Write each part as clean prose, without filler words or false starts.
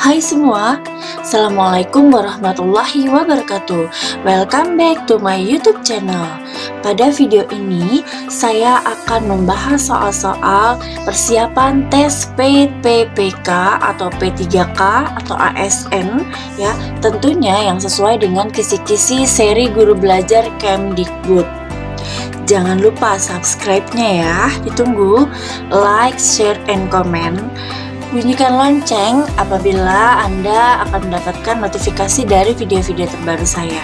Hai semua, Assalamualaikum warahmatullahi wabarakatuh. Welcome back to my YouTube channel. Pada video ini, saya akan membahas soal-soal persiapan tes PPPK atau P3K atau ASN ya, tentunya yang sesuai dengan kisi-kisi seri guru belajar Kemdikbud. Jangan lupa subscribe-nya ya, ditunggu, like, share, and comment. Bunyikan lonceng apabila Anda akan mendapatkan notifikasi dari video-video terbaru saya.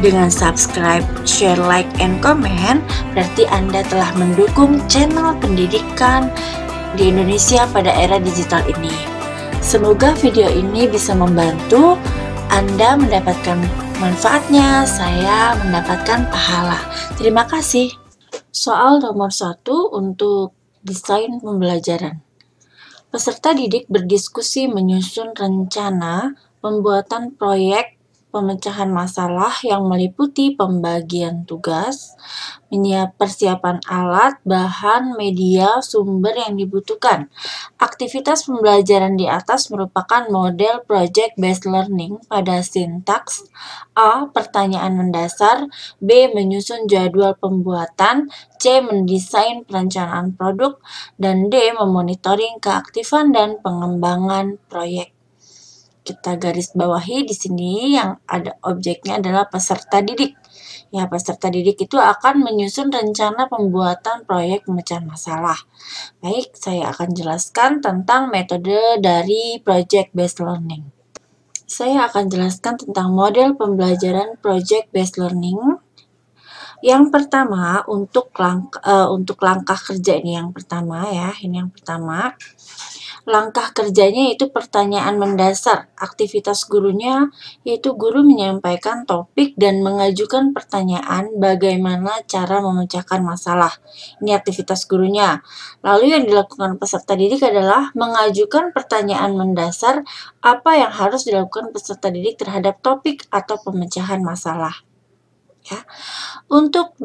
Dengan subscribe, share, like, and comment, berarti Anda telah mendukung channel pendidikan di Indonesia pada era digital ini. Semoga video ini bisa membantu Anda mendapatkan manfaatnya, saya mendapatkan pahala. Terima kasih. Soal nomor 1 untuk desain pembelajaran. Peserta didik berdiskusi menyusun rencana pembuatan proyek pemecahan masalah yang meliputi pembagian tugas, persiapan alat, bahan, media, sumber yang dibutuhkan. Aktivitas pembelajaran di atas merupakan model project based learning pada sintaks A. Pertanyaan mendasar, B. Menyusun jadwal pembuatan, C. Mendesain perencanaan produk, dan D. Memonitoring keaktifan dan pengembangan proyek. Kita garis bawahi di sini yang ada objeknya adalah peserta didik. Ya, peserta didik itu akan menyusun rencana pembuatan proyek pemecahan masalah. Baik, saya akan jelaskan tentang metode dari project based learning. Saya akan jelaskan tentang model pembelajaran project based learning. Yang pertama, untuk langkah kerja ini yang pertama ya, ini yang pertama. Langkah kerjanya yaitu pertanyaan mendasar. Aktivitas gurunya yaitu guru menyampaikan topik dan mengajukan pertanyaan bagaimana cara memecahkan masalah. Ini aktivitas gurunya. Lalu yang dilakukan peserta didik adalah mengajukan pertanyaan mendasar apa yang harus dilakukan peserta didik terhadap topik atau pemecahan masalah. Ya. Untuk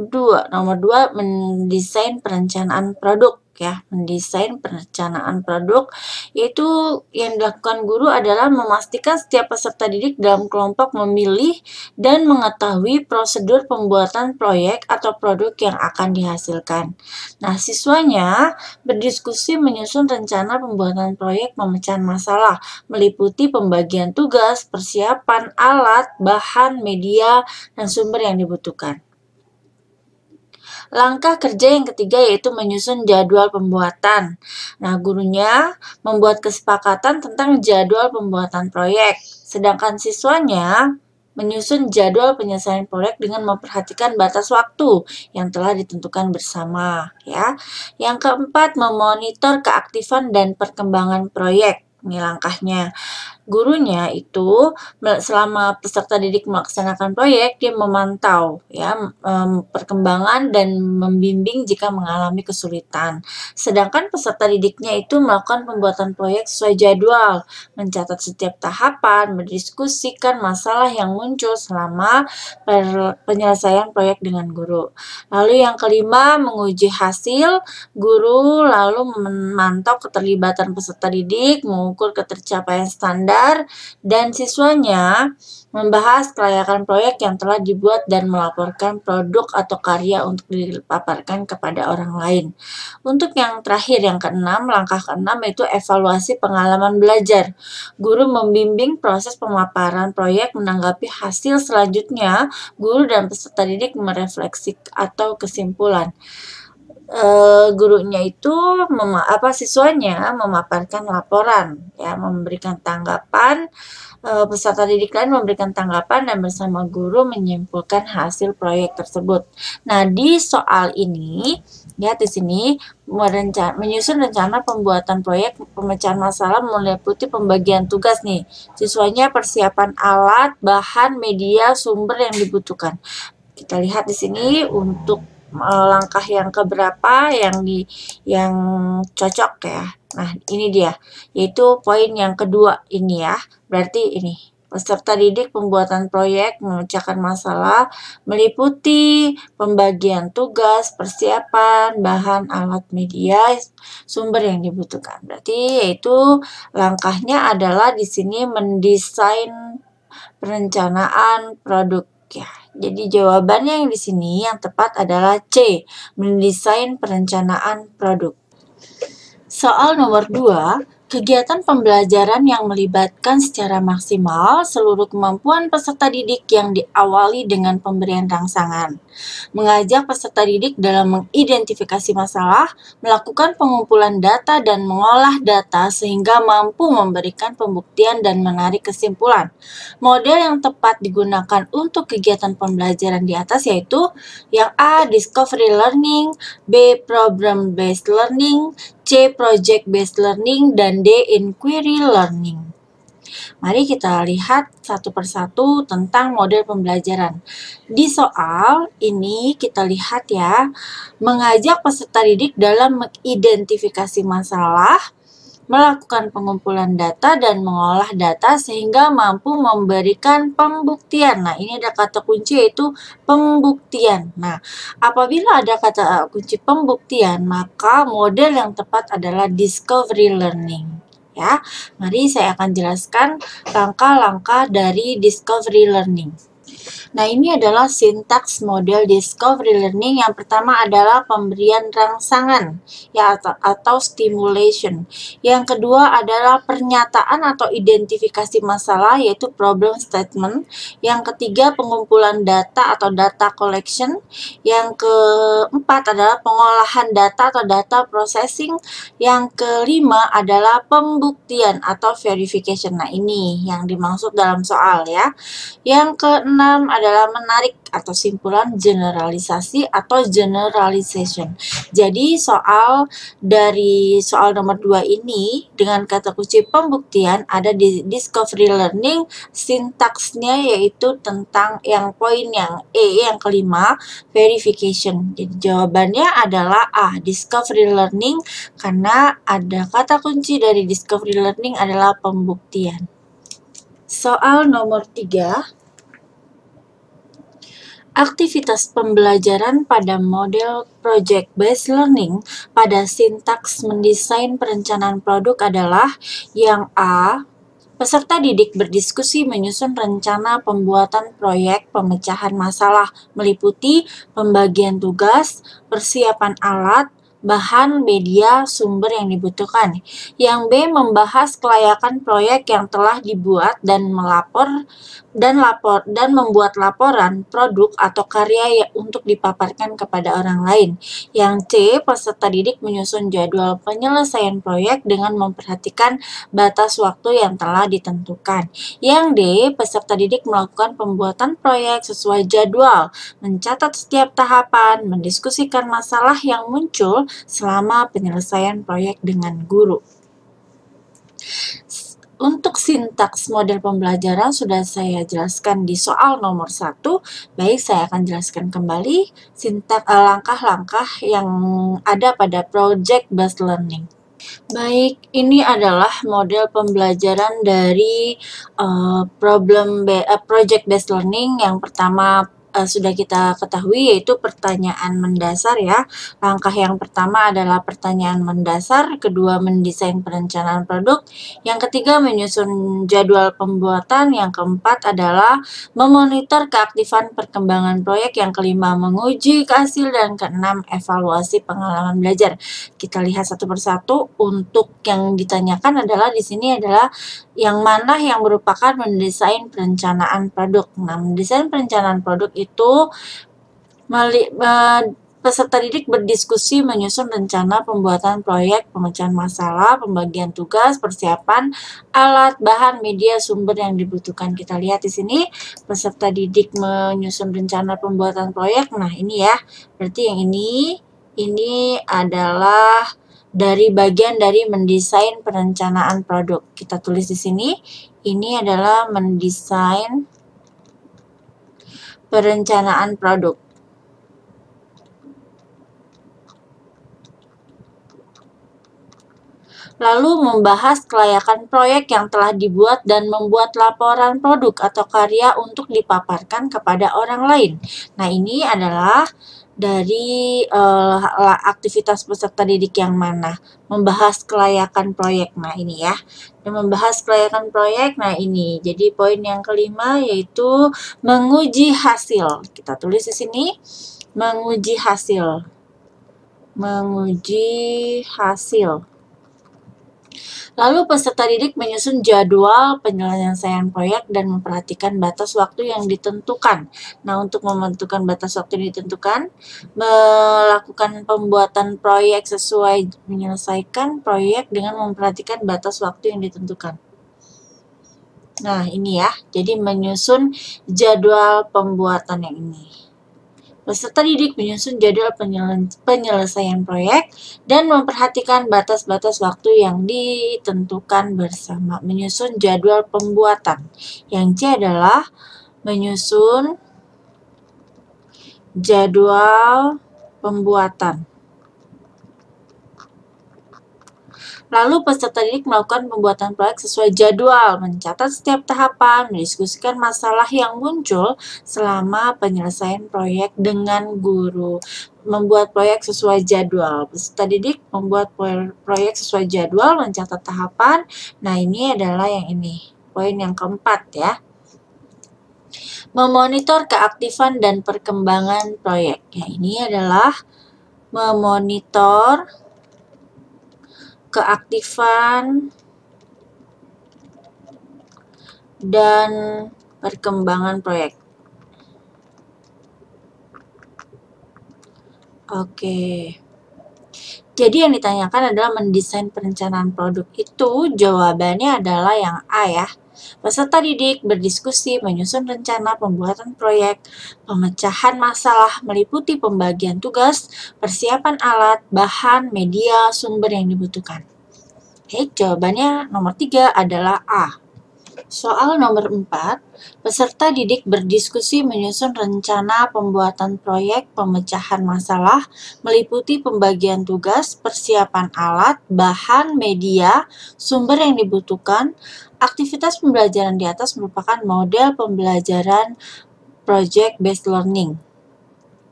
nomor 2 mendesain perencanaan produk ya, mendesain perencanaan produk yaitu yang dilakukan guru adalah memastikan setiap peserta didik dalam kelompok memilih dan mengetahui prosedur pembuatan proyek atau produk yang akan dihasilkan. Nah, siswanya berdiskusi menyusun rencana pembuatan proyek pemecahan masalah meliputi pembagian tugas, persiapan alat, bahan, media, dan sumber yang dibutuhkan. Langkah kerja yang ketiga yaitu menyusun jadwal pembuatan. Nah, gurunya membuat kesepakatan tentang jadwal pembuatan proyek, sedangkan siswanya menyusun jadwal penyelesaian proyek dengan memperhatikan batas waktu yang telah ditentukan bersama. Ya. Yang keempat, memonitor keaktifan dan perkembangan proyek. Ini langkahnya. Gurunya itu selama peserta didik melaksanakan proyek, dia memantau ya perkembangan dan membimbing jika mengalami kesulitan. Sedangkan peserta didiknya itu melakukan pembuatan proyek sesuai jadwal, mencatat setiap tahapan, mendiskusikan masalah yang muncul selama penyelesaian proyek dengan guru. Lalu yang kelima, menguji hasil. Guru lalu memantau keterlibatan peserta didik, mengukur ketercapaian standar, dan siswanya membahas kelayakan proyek yang telah dibuat dan melaporkan produk atau karya untuk dipaparkan kepada orang lain. Untuk yang terakhir, yang keenam, langkah keenam yaitu evaluasi pengalaman belajar. Guru membimbing proses pemaparan proyek, menanggapi hasil selanjutnya, guru dan peserta didik merefleksi atau kesimpulan. Gurunya itu siswanya memaparkan laporan ya, memberikan tanggapan, peserta didik lain memberikan tanggapan dan bersama guru menyimpulkan hasil proyek tersebut. Nah, di soal ini lihat di sini menyusun rencana pembuatan proyek pemecahan masalah meliputi pembagian tugas nih. Siswanya persiapan alat, bahan, media, sumber yang dibutuhkan. Kita lihat di sini untuk langkah yang keberapa yang cocok ya. Nah, ini dia, yaitu poin yang kedua ini ya. Berarti ini peserta didik pembuatan proyek, memecahkan masalah, meliputi pembagian tugas, persiapan, bahan, alat, media, sumber yang dibutuhkan. Berarti yaitu langkahnya adalah di sini mendesain perencanaan produk ya. Jadi jawabannya yang di sini yang tepat adalah C, mendesain perencanaan produk. Soal nomor 2, kegiatan pembelajaran yang melibatkan secara maksimal seluruh kemampuan peserta didik yang diawali dengan pemberian rangsangan. Mengajak peserta didik dalam mengidentifikasi masalah, melakukan pengumpulan data dan mengolah data sehingga mampu memberikan pembuktian dan menarik kesimpulan. Model yang tepat digunakan untuk kegiatan pembelajaran di atas yaitu yang A, discovery learning, B, problem based learning, C, project-based learning, dan D, inquiry learning. Mari kita lihat satu persatu tentang model pembelajaran. Di soal ini kita lihat ya, mengajak peserta didik dalam mengidentifikasi masalah, melakukan pengumpulan data dan mengolah data sehingga mampu memberikan pembuktian. Nah, ini ada kata kunci yaitu pembuktian. Nah, apabila ada kata kunci pembuktian, maka model yang tepat adalah discovery learning. Ya, mari saya akan jelaskan langkah-langkah dari discovery learning. Nah, ini adalah sintaks model discovery learning. Yang pertama adalah pemberian rangsangan ya atau stimulation. Yang kedua adalah pernyataan atau identifikasi masalah yaitu problem statement. Yang ketiga pengumpulan data atau data collection. Yang keempat adalah pengolahan data atau data processing. Yang kelima adalah pembuktian atau verification. Nah, ini yang dimaksud dalam soal ya. Yang keenam adalah menarik atau simpulan generalisasi atau generalization. Jadi dari soal nomor 2 ini dengan kata kunci pembuktian ada di discovery learning, sintaksnya yaitu tentang yang poin yang E yang kelima, verification. Jadi jawabannya adalah A, discovery learning karena ada kata kunci dari discovery learning adalah pembuktian. Soal nomor 3, aktivitas pembelajaran pada model project-based learning pada sintaks mendesain perencanaan produk adalah yang A, peserta didik berdiskusi menyusun rencana pembuatan proyek pemecahan masalah meliputi pembagian tugas, persiapan alat, bahan, media, sumber yang dibutuhkan. Yang B, membahas kelayakan proyek yang telah dibuat dan membuat laporan produk atau karya untuk dipaparkan kepada orang lain. Yang C, peserta didik menyusun jadwal penyelesaian proyek dengan memperhatikan batas waktu yang telah ditentukan. Yang D, peserta didik melakukan pembuatan proyek sesuai jadwal, mencatat setiap tahapan, mendiskusikan masalah yang muncul selama penyelesaian proyek dengan guru. Untuk sintaks model pembelajaran sudah saya jelaskan di soal nomor 1. Baik, saya akan jelaskan kembali langkah-langkah yang ada pada project-based learning. Baik, ini adalah model pembelajaran dari project-based learning. Yang pertama sudah kita ketahui yaitu pertanyaan mendasar ya. Langkah yang pertama adalah pertanyaan mendasar, kedua mendesain perencanaan produk, yang ketiga menyusun jadwal pembuatan, yang keempat adalah memonitor keaktifan perkembangan proyek, yang kelima menguji hasil, dan keenam evaluasi pengalaman belajar. Kita lihat satu persatu. Untuk yang ditanyakan adalah di sini adalah yang mana yang merupakan mendesain perencanaan produk. Nah, mendesain perencanaan produk itu peserta didik berdiskusi menyusun rencana pembuatan proyek, pemecahan masalah, pembagian tugas, persiapan alat, bahan, media, sumber yang dibutuhkan. Kita lihat di sini peserta didik menyusun rencana pembuatan proyek. Nah, ini ya. Berarti yang ini adalah dari bagian dari mendesain perencanaan produk. Kita tulis di sini, ini adalah mendesain perencanaan produk. Lalu membahas kelayakan proyek yang telah dibuat dan membuat laporan produk atau karya untuk dipaparkan kepada orang lain. Nah, ini adalah dari aktivitas peserta didik yang mana? Membahas kelayakan proyek. Nah, ini ya. Dan membahas kelayakan proyek. Nah, ini. Jadi poin yang kelima yaitu menguji hasil. Kita tulis di sini menguji hasil. Menguji hasil. Lalu peserta didik menyusun jadwal penyelesaian proyek dan memperhatikan batas waktu yang ditentukan. Nah, untuk menentukan batas waktu yang ditentukan, melakukan pembuatan proyek sesuai menyelesaikan proyek dengan memperhatikan batas waktu yang ditentukan. Nah, ini ya. Jadi menyusun jadwal pembuatan yang ini. Peserta didik menyusun jadwal penyelesaian proyek dan memperhatikan batas-batas waktu yang ditentukan bersama. Menyusun jadwal pembuatan. Yang C adalah menyusun jadwal pembuatan. Lalu peserta didik melakukan pembuatan proyek sesuai jadwal, mencatat setiap tahapan, mendiskusikan masalah yang muncul selama penyelesaian proyek dengan guru. Membuat proyek sesuai jadwal. Peserta didik membuat proyek sesuai jadwal, mencatat tahapan. Nah, ini adalah yang ini, poin yang keempat ya. Memonitor keaktifan dan perkembangan proyek. Ya, ini adalah memonitor keaktifan dan perkembangan proyek. Oke. Jadi yang ditanyakan adalah mendesain perencanaan produk itu jawabannya adalah yang A ya. Peserta didik berdiskusi menyusun rencana pembuatan proyek, pemecahan masalah meliputi pembagian tugas, persiapan alat, bahan, media, sumber yang dibutuhkan. Oke, jawabannya nomor 3 adalah A. Soal nomor 4, peserta didik berdiskusi menyusun rencana pembuatan proyek pemecahan masalah meliputi pembagian tugas, persiapan alat, bahan, media, sumber yang dibutuhkan. Aktivitas pembelajaran di atas merupakan model pembelajaran project-based learning.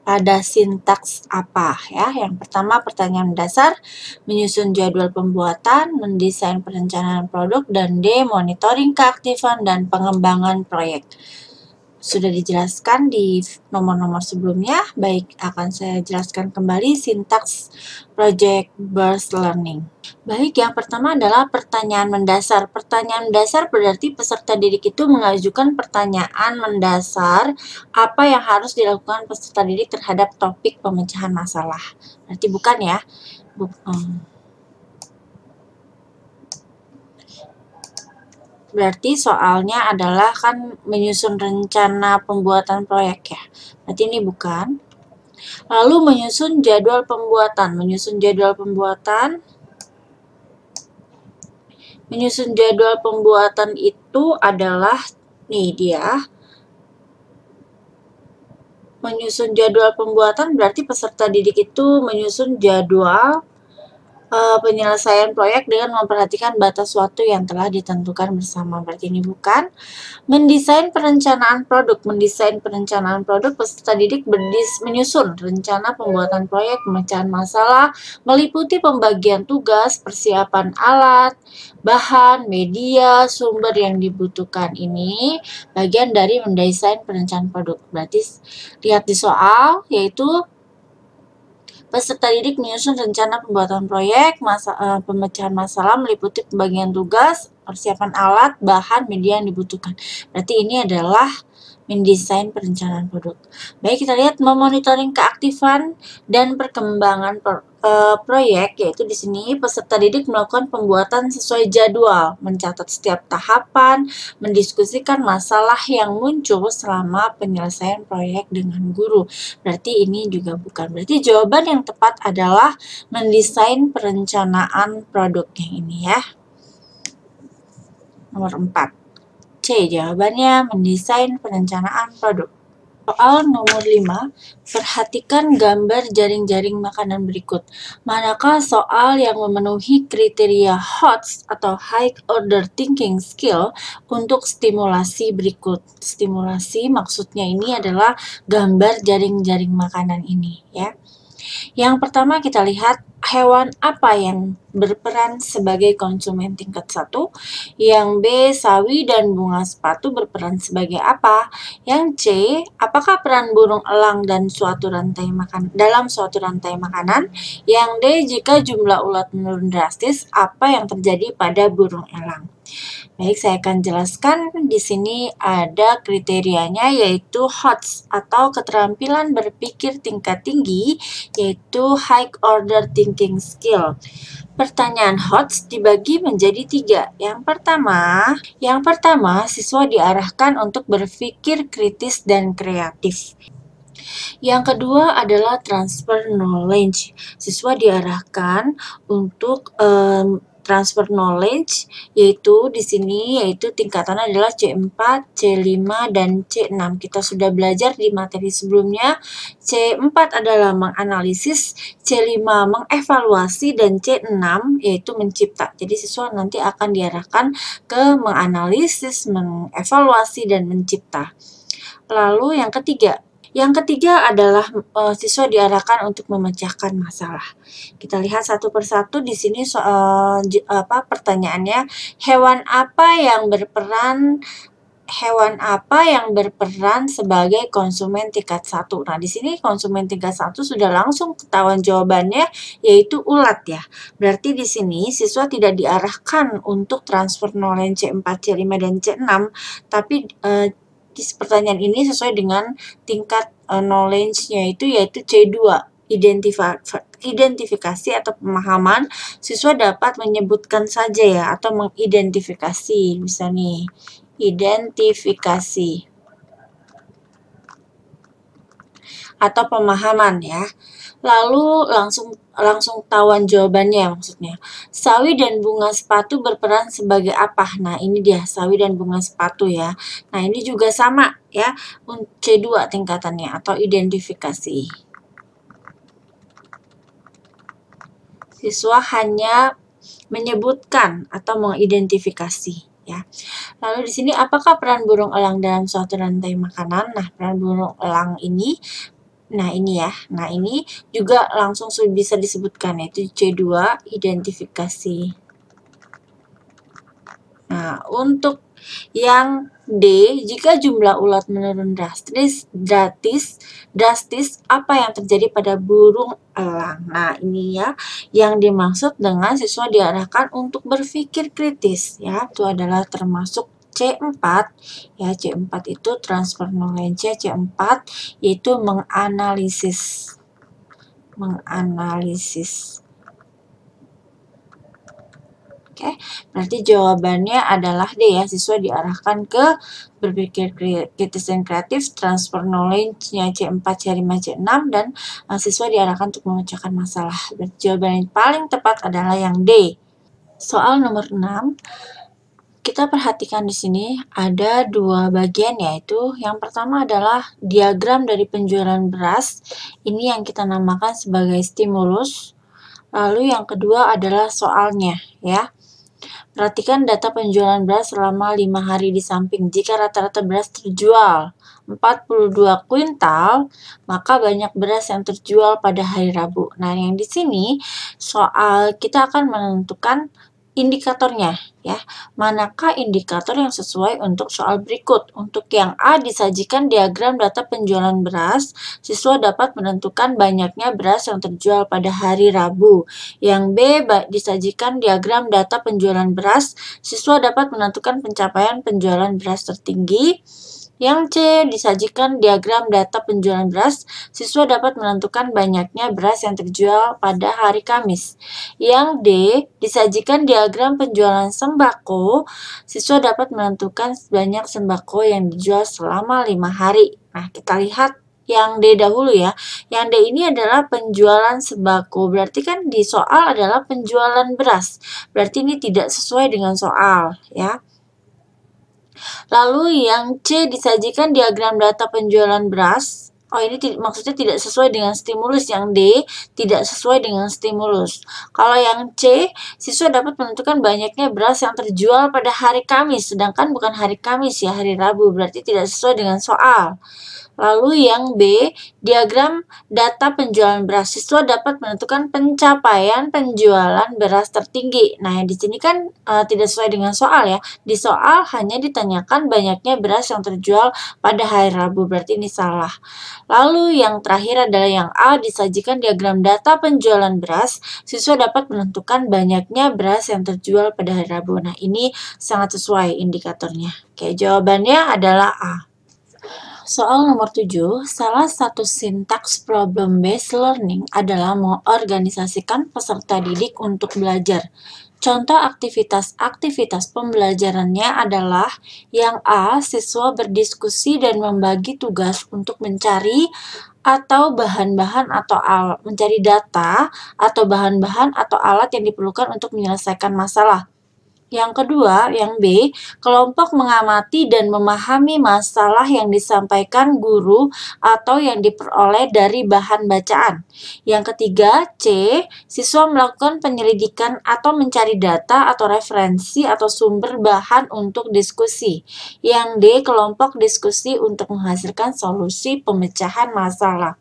Pada sintaks apa ya? Yang pertama pertanyaan dasar, menyusun jadwal pembuatan, mendesain perencanaan produk, dan D. monitoring keaktifan dan pengembangan proyek. Sudah dijelaskan di nomor-nomor sebelumnya, baik akan saya jelaskan kembali sintaks project-based learning. Baik, yang pertama adalah pertanyaan mendasar. Pertanyaan mendasar berarti peserta didik itu mengajukan pertanyaan mendasar apa yang harus dilakukan peserta didik terhadap topik pemecahan masalah. Berarti bukan ya. Berarti soalnya adalah kan menyusun rencana pembuatan proyek ya. Berarti ini bukan. Lalu menyusun jadwal pembuatan. Menyusun jadwal pembuatan. Menyusun jadwal pembuatan itu adalah, nih dia. Menyusun jadwal pembuatan berarti peserta didik itu menyusun jadwal penyelesaian proyek dengan memperhatikan batas waktu yang telah ditentukan bersama. Berarti ini bukan. Mendesain perencanaan produk. Mendesain perencanaan produk, peserta didik menyusun rencana pembuatan proyek pemecahan masalah meliputi pembagian tugas, persiapan alat, bahan, media, sumber yang dibutuhkan. Ini bagian dari mendesain perencanaan produk. Berarti lihat di soal, yaitu peserta didik menyusun rencana pembuatan proyek, pemecahan masalah meliputi pembagian tugas, persiapan alat, bahan, media yang dibutuhkan. Berarti ini adalah mendesain perencanaan produk. Baik, kita lihat memonitoring keaktifan dan perkembangan proyek, yaitu di sini peserta didik melakukan pembuatan sesuai jadwal, mencatat setiap tahapan, mendiskusikan masalah yang muncul selama penyelesaian proyek dengan guru. Berarti ini juga bukan. Berarti jawaban yang tepat adalah mendesain perencanaan produk yang ini ya. Nomor 4. C, jawabannya mendesain perencanaan produk. Soal nomor 5, perhatikan gambar jaring-jaring makanan berikut. Manakah soal yang memenuhi kriteria HOTS atau High Order Thinking Skill untuk stimulasi berikut? Stimulasi maksudnya ini adalah gambar jaring-jaring makanan ini, ya. Yang pertama kita lihat hewan apa yang berperan sebagai konsumen tingkat 1. Yang B, sawi dan bunga sepatu berperan sebagai apa? Yang C, apakah peran burung elang dan suatu rantai makan dalam suatu rantai makanan? Yang D, jika jumlah ulat menurun drastis, apa yang terjadi pada burung elang? Baik, saya akan jelaskan. Di sini ada kriterianya, yaitu HOTS atau keterampilan berpikir tingkat tinggi, yaitu High Order Thinking Skill. Pertanyaan HOTS dibagi menjadi 3. Yang pertama, siswa diarahkan untuk berpikir kritis dan kreatif. Yang kedua adalah transfer knowledge. Siswa diarahkan untuk transfer knowledge, yaitu di sini tingkatannya adalah C4, C5 dan C6. Kita sudah belajar di materi sebelumnya. C4 adalah menganalisis, C5 mengevaluasi dan C6 yaitu mencipta. Jadi siswa nanti akan diarahkan ke menganalisis, mengevaluasi dan mencipta. Lalu yang ketiga adalah siswa diarahkan untuk memecahkan masalah. Kita lihat satu persatu di sini pertanyaannya, hewan apa yang berperan sebagai konsumen tingkat 1? Nah, di sini konsumen tingkat 1 sudah langsung ketahuan jawabannya, yaitu ulat ya. Berarti di sini siswa tidak diarahkan untuk transfer knowledge C4, C5 dan C6, tapi di pertanyaan ini sesuai dengan tingkat knowledge-nya yaitu C2, identifikasi atau pemahaman. Siswa dapat menyebutkan saja ya, atau mengidentifikasi, bisa nih, identifikasi atau pemahaman ya. Lalu langsung ketahuan jawabannya maksudnya. Sawi dan bunga sepatu berperan sebagai apa? Nah, ini dia sawi dan bunga sepatu ya. Nah, ini juga sama ya, C2 tingkatannya atau identifikasi. Siswa hanya menyebutkan atau mengidentifikasi ya. Lalu di sini apakah peran burung elang dalam suatu rantai makanan? Nah, peran burung elang ini ini juga langsung bisa disebutkan, yaitu C2, identifikasi. Nah, untuk yang D, jika jumlah ulat menurun drastis, apa yang terjadi pada burung elang? Nah, ini ya yang dimaksud dengan siswa diarahkan untuk berpikir kritis ya. Itu adalah termasuk C4 ya. C4 itu transfer knowledge, C4 yaitu menganalisis. Oke, berarti jawabannya adalah D ya. Siswa diarahkan ke berpikir kritis dan kreatif, transfer knowledge-nya C4, C5, C6, dan siswa diarahkan untuk memecahkan masalah. Berarti jawaban yang paling tepat adalah yang D. Soal nomor 6. Kita perhatikan di sini ada 2 bagian, yaitu yang pertama adalah diagram dari penjualan beras. Ini yang kita namakan sebagai stimulus. Lalu yang kedua adalah soalnya ya. Perhatikan data penjualan beras selama 5 hari di samping. Jika rata-rata beras terjual 42 kuintal, maka banyak beras yang terjual pada hari Rabu. Nah, yang di sini soal kita akan menentukan indikatornya ya. Manakah indikator yang sesuai untuk soal berikut? Untuk yang A, disajikan diagram data penjualan beras, siswa dapat menentukan banyaknya beras yang terjual pada hari Rabu. Yang B, disajikan diagram data penjualan beras, siswa dapat menentukan pencapaian penjualan beras tertinggi. Yang C, disajikan diagram data penjualan beras, siswa dapat menentukan banyaknya beras yang terjual pada hari Kamis. Yang D, disajikan diagram penjualan sembako, siswa dapat menentukan banyak sembako yang dijual selama 5 hari. Nah, kita lihat yang D dahulu ya. Yang D ini adalah penjualan sembako. Berarti kan di soal adalah penjualan beras. Berarti ini tidak sesuai dengan soal ya. Lalu yang C, disajikan diagram data penjualan beras. Oh, ini maksudnya tidak sesuai dengan stimulus. Yang D, tidak sesuai dengan stimulus. Kalau yang C, siswa dapat menentukan banyaknya beras yang terjual pada hari Kamis, sedangkan bukan hari Kamis ya, hari Rabu, berarti tidak sesuai dengan soal. Lalu yang B, diagram data penjualan beras. Siswa dapat menentukan pencapaian penjualan beras tertinggi. Nah, yang di sini kan tidak sesuai dengan soal ya. Di soal hanya ditanyakan banyaknya beras yang terjual pada hari Rabu, berarti ini salah. Lalu yang terakhir adalah yang A, disajikan diagram data penjualan beras. Siswa dapat menentukan banyaknya beras yang terjual pada hari Rabu. Nah, ini sangat sesuai indikatornya. Oke, jawabannya adalah A. Soal nomor 7, salah satu sintaks problem based learning adalah mengorganisasikan peserta didik untuk belajar. Contoh aktivitas-aktivitas pembelajarannya adalah yang A, siswa berdiskusi dan membagi tugas untuk mencari atau bahan-bahan atau mencari data atau bahan-bahan atau alat yang diperlukan untuk menyelesaikan masalah. Yang kedua, yang B, kelompok mengamati dan memahami masalah yang disampaikan guru atau yang diperoleh dari bahan bacaan. Yang ketiga, C, siswa melakukan penyelidikan atau mencari data atau referensi atau sumber bahan untuk diskusi. Yang D, kelompok diskusi untuk menghasilkan solusi pemecahan masalah.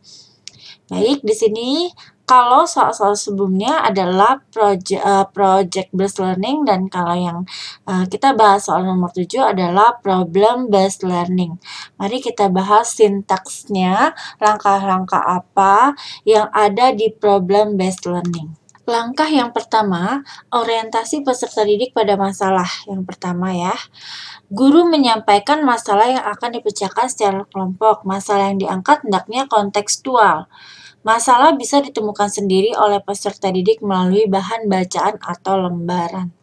Baik, di sini kalau soal-soal sebelumnya adalah project based learning, dan kalau yang kita bahas soal nomor 7 adalah problem based learning. Mari kita bahas sintaksnya, langkah-langkah apa yang ada di problem based learning. Langkah yang pertama, orientasi peserta didik pada masalah. Yang pertama ya, guru menyampaikan masalah yang akan dipecahkan secara kelompok. Masalah yang diangkat hendaknya kontekstual. Masalah bisa ditemukan sendiri oleh peserta didik melalui bahan bacaan atau lembaran.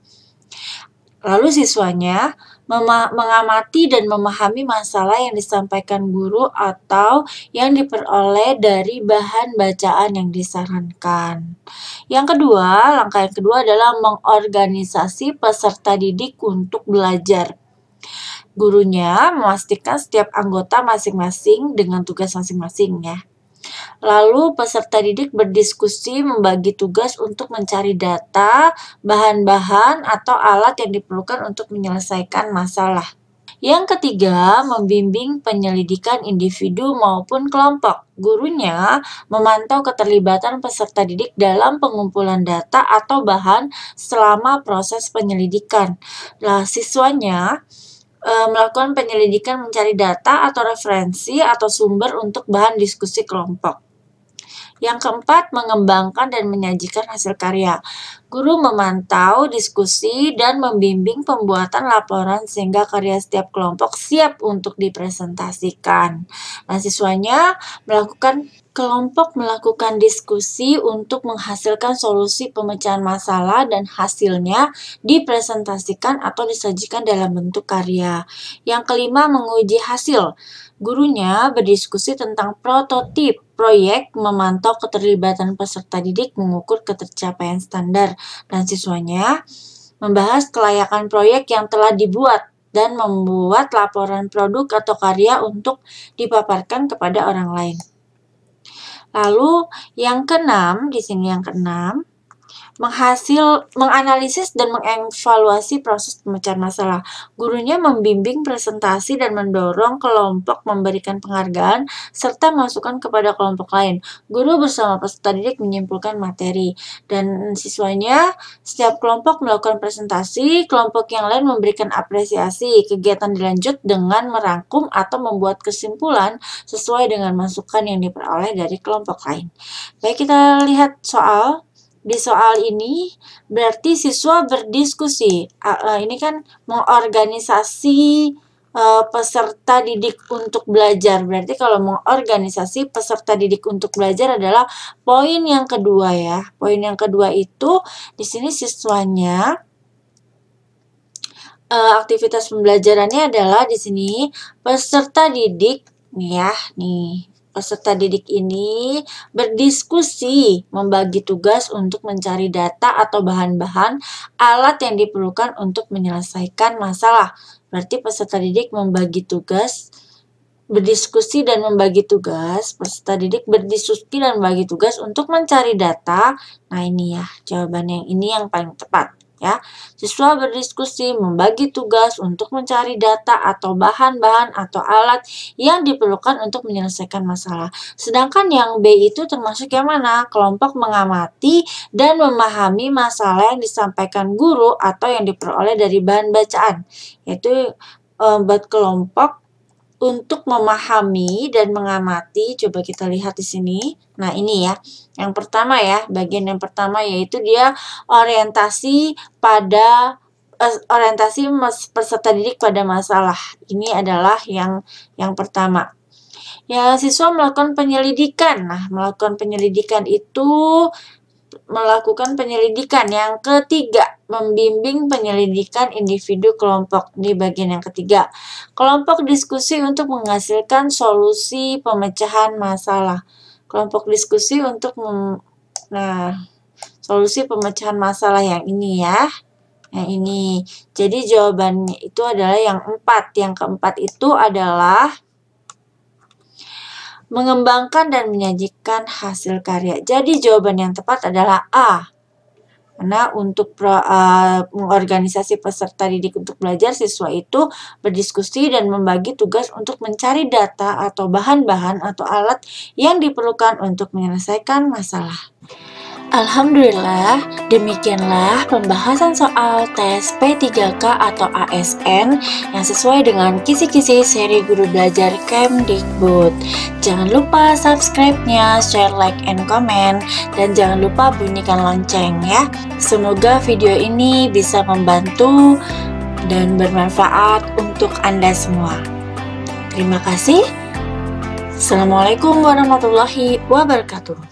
Lalu siswanya mengamati dan memahami masalah yang disampaikan guru atau yang diperoleh dari bahan bacaan yang disarankan. Yang kedua, langkah yang kedua adalah mengorganisasi peserta didik untuk belajar. Gurunya memastikan setiap anggota masing-masing dengan tugas masing-masing ya. Lalu peserta didik berdiskusi membagi tugas untuk mencari data, bahan-bahan, atau alat yang diperlukan untuk menyelesaikan masalah. Yang ketiga, membimbing penyelidikan individu maupun kelompok. Gurunya memantau keterlibatan peserta didik dalam pengumpulan data atau bahan selama proses penyelidikan. Nah, siswanya melakukan penyelidikan mencari data atau referensi atau sumber untuk bahan diskusi kelompok. Yang keempat, mengembangkan dan menyajikan hasil karya. Guru memantau, diskusi, dan membimbing pembuatan laporan sehingga karya setiap kelompok siap untuk dipresentasikan. Nah, siswanya kelompok melakukan diskusi untuk menghasilkan solusi pemecahan masalah dan hasilnya dipresentasikan atau disajikan dalam bentuk karya. Yang kelima, menguji hasil. Gurunya berdiskusi tentang prototip proyek, memantau keterlibatan peserta didik, mengukur ketercapaian standar, dan siswanya membahas kelayakan proyek yang telah dibuat dan membuat laporan produk atau karya untuk dipaparkan kepada orang lain. Lalu yang keenam, di sini yang keenam, menganalisis dan mengevaluasi proses pemecahan masalah. Gurunya membimbing presentasi dan mendorong kelompok memberikan penghargaan serta masukan kepada kelompok lain. Guru bersama peserta didik menyimpulkan materi, dan siswanya setiap kelompok melakukan presentasi, kelompok yang lain memberikan apresiasi. Kegiatan dilanjut dengan merangkum atau membuat kesimpulan sesuai dengan masukan yang diperoleh dari kelompok lain. Baik, kita lihat soal. Di soal ini berarti siswa berdiskusi. Ini kan mengorganisasi peserta didik untuk belajar. Berarti kalau mengorganisasi peserta didik untuk belajar adalah poin yang kedua ya. Poin yang kedua itu di sini siswanya aktivitas pembelajarannya adalah di sini peserta didik nih ya, nih. Peserta didik ini berdiskusi, membagi tugas untuk mencari data atau bahan-bahan alat yang diperlukan untuk menyelesaikan masalah. Berarti peserta didik membagi tugas, berdiskusi dan membagi tugas. Peserta didik berdiskusi dan membagi tugas untuk mencari data. Nah ini ya, jawabannya ini yang paling tepat. Ya, siswa berdiskusi membagi tugas untuk mencari data atau bahan-bahan atau alat yang diperlukan untuk menyelesaikan masalah. Sedangkan yang B itu termasuk yang mana? Kelompok mengamati dan memahami masalah yang disampaikan guru atau yang diperoleh dari bahan bacaan. Yaitu buat kelompok untuk memahami dan mengamati. Coba kita lihat di sini. Nah, ini ya. Yang pertama ya, bagian yang pertama yaitu dia orientasi peserta didik pada masalah. Ini adalah yang pertama. Ya, siswa melakukan penyelidikan. Nah, melakukan penyelidikan itu melakukan penyelidikan. Yang ketiga, membimbing penyelidikan individu kelompok. Di bagian yang ketiga, kelompok diskusi untuk menghasilkan solusi pemecahan masalah. Kelompok diskusi untuk solusi pemecahan masalah yang ini ya. Yang ini. Jadi jawabannya itu adalah yang 4. Yang keempat itu adalah mengembangkan dan menyajikan hasil karya. Jadi jawaban yang tepat adalah A. Karena untuk mengorganisasi peserta didik untuk belajar, siswa itu berdiskusi dan membagi tugas untuk mencari data atau bahan-bahan atau alat yang diperlukan untuk menyelesaikan masalah. Alhamdulillah, demikianlah pembahasan soal tes P3K atau ASN yang sesuai dengan kisi-kisi seri Guru Belajar Kemdikbud. Jangan lupa subscribe-nya, share, like, and comment, dan jangan lupa bunyikan lonceng ya. Semoga video ini bisa membantu dan bermanfaat untuk Anda semua. Terima kasih. Assalamualaikum warahmatullahi wabarakatuh.